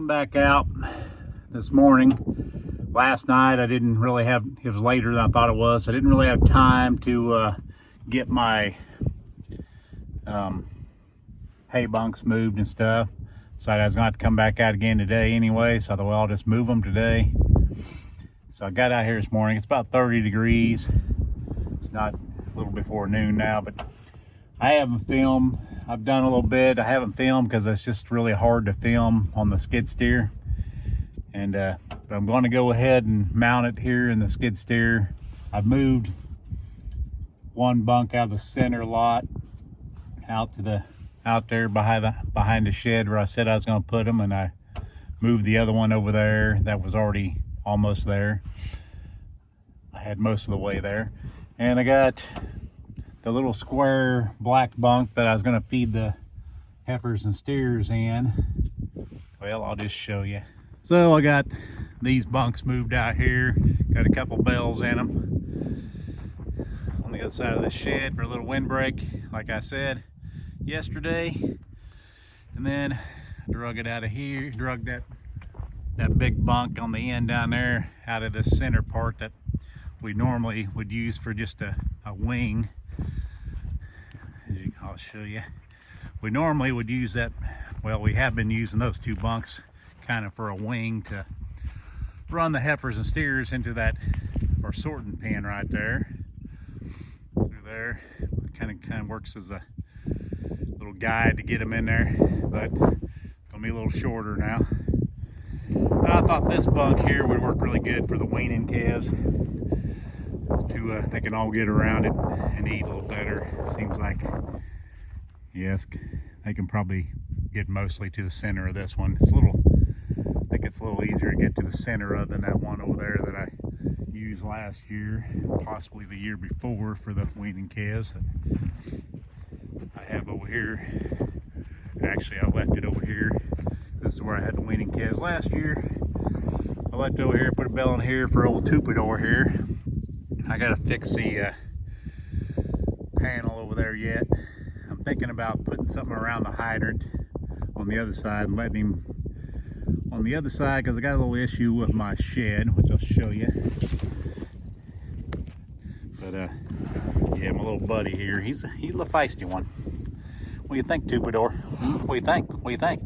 back out this morning. Last night I didn't really have, it was later than I thought it was, so I didn't really have time to get my hay bunks moved and stuff. So I was going to have to come back out again today anyway, so I thought, well, I'll just move them today. So I got out here this morning. It's about 30 degrees. It's not a little before noon now, but I haven't filmed. I've done a little bit. I haven't filmed because it's just really hard to film on the skid steer. And but I'm going to go ahead and mount it here in the skid steer. I've moved one bunk out of the center lot out there behind the shed where I said I was going to put them, and I moved the other one over there that was already almost there. I had most of the way there, and I got the little square black bunk that I was going to feed the heifers and steers in. Well, I'll just show you. So I got these bunks moved out here, got a couple bells in them on the other side of the shed for a little windbreak, like I said yesterday. And then I drug it out of here, drug that big bunk on the end down there out of the center part that we normally would use for just a wing. I'll show you. We normally would use that, well, we have been using those two bunks kind of for a wing to run the heifers and steers into that, our sorting pen right there. Through there, kind of works as a little guide to get them in there, but it's gonna be a little shorter now. I thought this bunk here would work really good for the weaning calves. They can all get around it and eat a little better. It seems like, yes, they can probably get mostly to the center of this one. It's a little, I think it's a little easier to get to the center of than that one over there that I used last year, possibly the year before, for the weaning calves that I have over here. Actually, I left it over here. This is where I had the weaning calves last year. I left it over here, put a bell in here for old Tupador here. I gotta fix the panel over there yet. I'm thinking about putting something around the hydrant on the other side and letting him on the other side, because I got a little issue with my shed, which I'll show you. But yeah, my little buddy here, he's a little feisty one. What do you think, Tupador? What do you think? What do you think?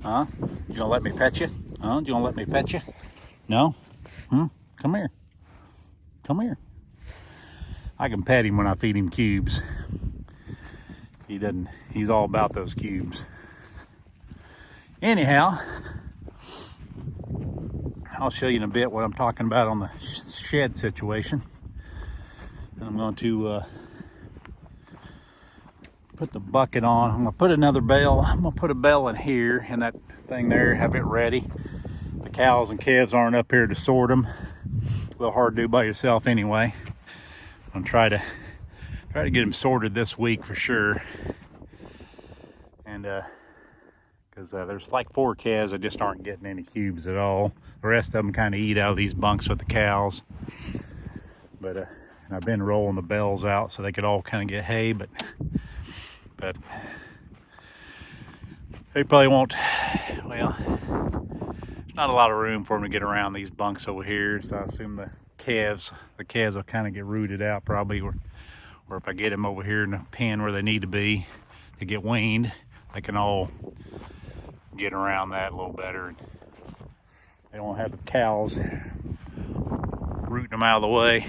Huh? You gonna let me pet you? Huh? You gonna let me pet you? No? Come here. Come here. I can pet him when I feed him cubes. He doesn't, he's all about those cubes. Anyhow, I'll show you in a bit what I'm talking about on the shed situation. And I'm going to put the bucket on. I'm going to put another bell. I'm going to put a bell in here and that thing there, have it ready. The cows and calves aren't up here to sort them. A little hard to do by yourself anyway. I'm gonna try to get them sorted this week for sure. And because there's like 4 calves that just aren't getting any cubes at all. The rest of them kind of eat out of these bunks with the cows. But and I've been rolling the bells out so they could all kind of get hay, but they probably won't. Well, there's not a lot of room for them to get around these bunks over here, so I assume the calves will kind of get rooted out probably, or if I get them over here in the pen where they need to be to get weaned, they can all get around that a little better. They don't have the cows rooting them out of the way.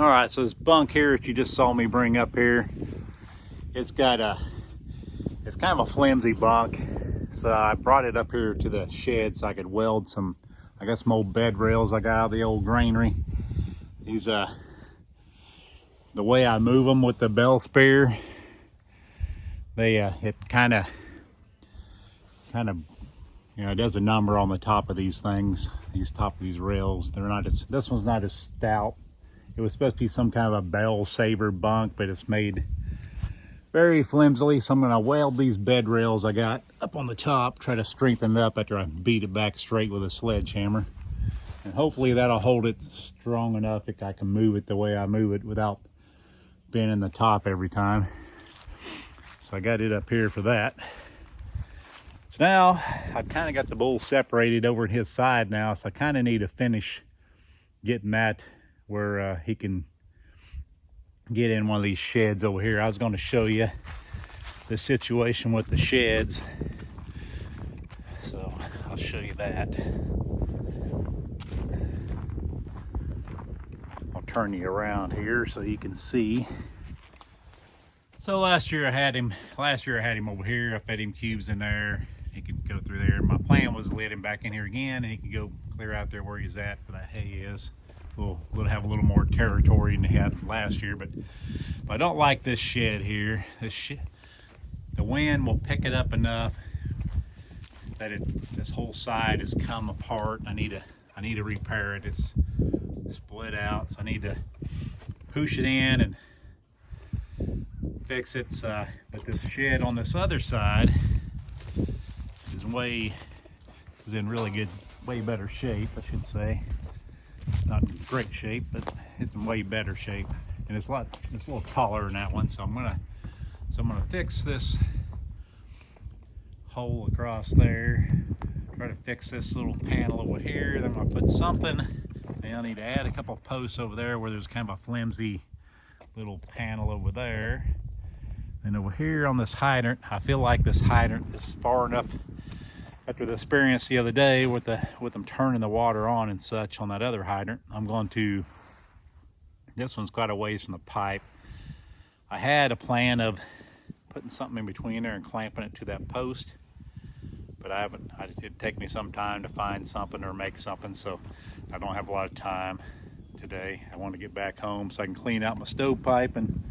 All right, so this bunk here that you just saw me bring up here, it's kind of a flimsy bunk. So I brought it up here to the shed so I could weld some, I got some old bed rails I got out of the old granary. These, the way I move them with the bell spear, they, it kind of, you know, it does a number on the top of these things, top of these rails. They're not as, this one's not as stout. It was supposed to be some kind of a bell saver bunk, but it's made very flimsily. So I'm gonna weld these bed rails I got up on the top, try to strengthen it up after I beat it back straight with a sledgehammer. And hopefully that'll hold it strong enough that I can move it the way I move it without bending the top every time. So I got it up here for that. So now I've kind of got the bull separated over at his side now, so I kind of need to finish getting that where he can get in one of these sheds over here. I was going to show you the situation with the sheds, so I'll show you that. I'll turn you around here so you can see. So last year I had him over here. I fed him cubes in there. He could go through there. My plan was to let him back in here again, and he could go clear out there where he's at where that hay is. We'll have a little more territory than he had last year, but I don't like this shed here. The wind will pick it up enough that this whole side has come apart. I need to repair it. It's split out, so I need to push it in and fix it. But this shed on this other side is in really good, way better shape, I should say. Not in great shape, but it's in way better shape, and it's a little taller than that one. So I'm gonna fix this hole across there. Try to fix this little panel over here. Then I'm gonna put something. And I need to add a couple of posts over there where there's kind of a flimsy little panel over there. And over here on this hydrant, I feel like this hydrant is far enough. After the experience the other day with them turning the water on and such on that other hydrant, this one's quite a ways from the pipe. I had a plan of putting something in between there and clamping it to that post, but I haven't. It'd take me some time to find something or make something, so I don't have a lot of time today. I want to get back home so I can clean out my stovepipe and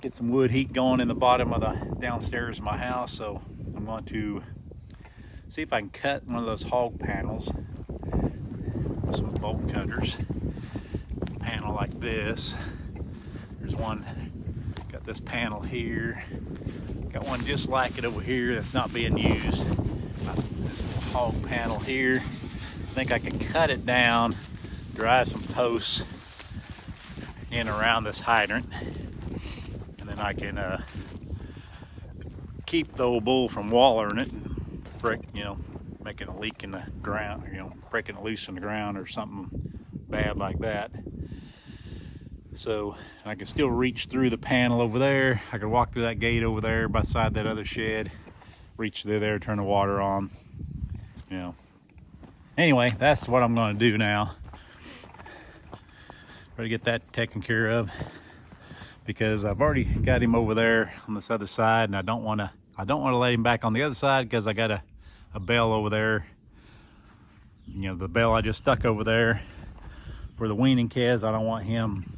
get some wood heat going in the bottom of the downstairs of my house. So I'm going to see if I can cut one of those hog panels with some bolt cutters. A panel like this. There's one, got this panel here. Got one just like it over here that's not being used. This little hog panel here. I think I can cut it down, drive some posts in around this hydrant, and then I can keep the old bull from wallering it and making a leak in the ground, breaking it loose in the ground or something bad like that. So I can still reach through the panel over there. I can walk through that gate over there beside that other shed, reach through there, turn the water on. Anyway, that's what I'm going to do now. Try to get that taken care of, because I've already got him over there on this other side, and I don't want to let him back on the other side because I got a bell over there. The bell I just stuck over there for the weaning calves. I don't want him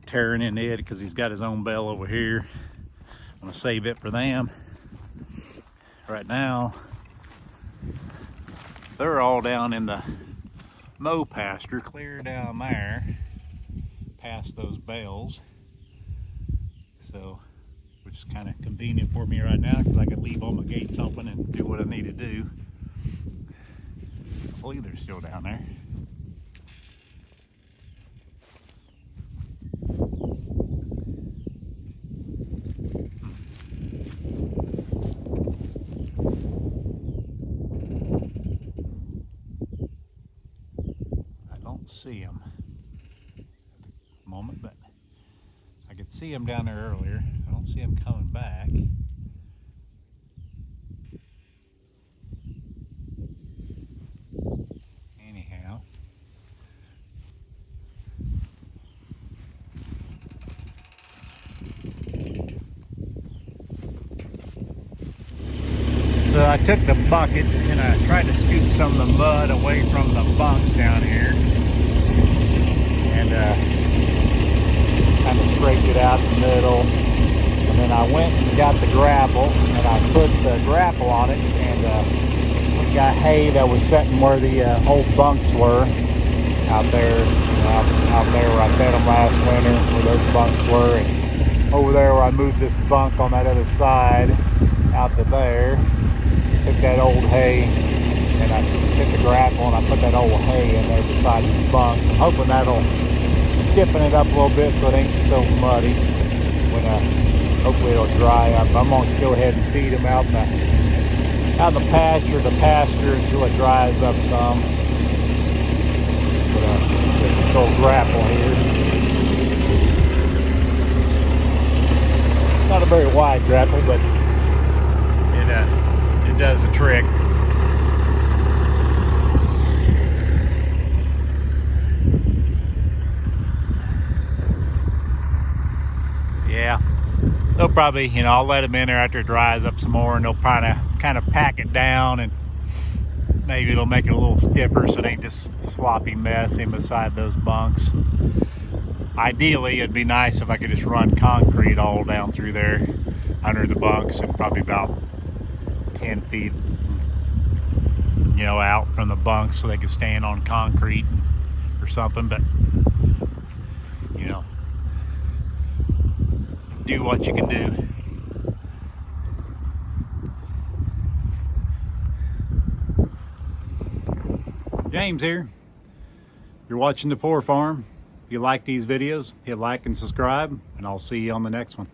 tearing into it because he's got his own bell over here. I'm gonna save it for them. Right now, they're all down in the mow pasture, clear down there, past those bells. So, which is kind of convenient for me right now because I can leave all my gates open and do what I need to do. I believe they're still down there. I don't see them at the moment, but I could see them down there earlier. I don't see them coming back. Anyhow, So I took the bucket and I tried to scoop some of the mud away from the bunks down here, and kind of scraped it out the middle. And then I went and got the grapple and I put the grapple on it, and got hay that was sitting where the old bunks were out there, out there where I fed them last winter, where those bunks were, and over there where I moved this bunk on that other side out to there. Took that old hay and I took the grapple and I put that old hay in there beside the bunk. I'm hoping that'll stiffen it up a little bit so it ain't so muddy when hopefully it'll dry up. I'm going to go ahead and feed them out in the pasture until it dries up some. But this old grapple here, not a very wide grapple, but it does the trick. Yeah, they'll probably, I'll let them in there after it dries up some more, and they'll probably kind of pack it down, and maybe it'll make it a little stiffer so it ain't just a sloppy mess in beside those bunks. Ideally, it'd be nice if I could just run concrete all down through there under the bunks, and probably about 10 feet, out from the bunks, so they could stand on concrete or something. But do what you can do. James here. You're watching The Poor Farm. If you like these videos, hit like and subscribe, and I'll see you on the next one.